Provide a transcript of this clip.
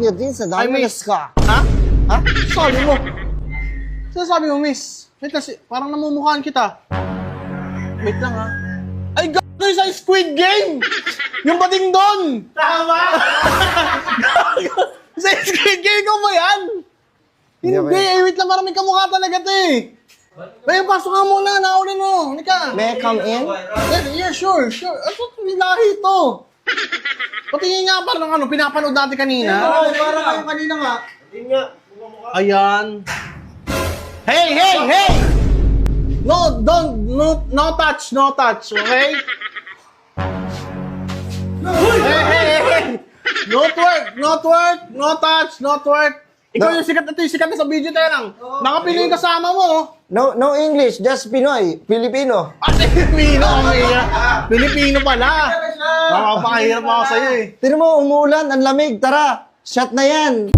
your jeans. Ay, miss. Ka. Ha? Ha? Sabi mo. Sabi mo, miss. Wait lang, parang namumukhaan kita. Wait lang, ha? Ay, gano'n sa Squid Game! Yung bating doon! Tama! Sa Squid Game ko ba yan? Hindi, Hindi, wait lang, parang may kamukha talaga to eh. Bayan, pasok ka muna, naulin mo. Halika. May I come in? Yeah, sure. Ano may lahi ito? Patingin nga parang ano, pinapanood natin kanina. Oo, parang kayo kanina nga. Hindi nga. Ayan. Hey! No touch, okay? Hey! Not work. Ikaw yung sikat na sa video tayo lang. Nakapili yung kasama mo. No English, just Pinoy. Filipino. Filipino kami. Filipino pala. Makapakahirap ako sa'yo eh. Tino mo, umuulan, ang lamig. Tara, shot na yan.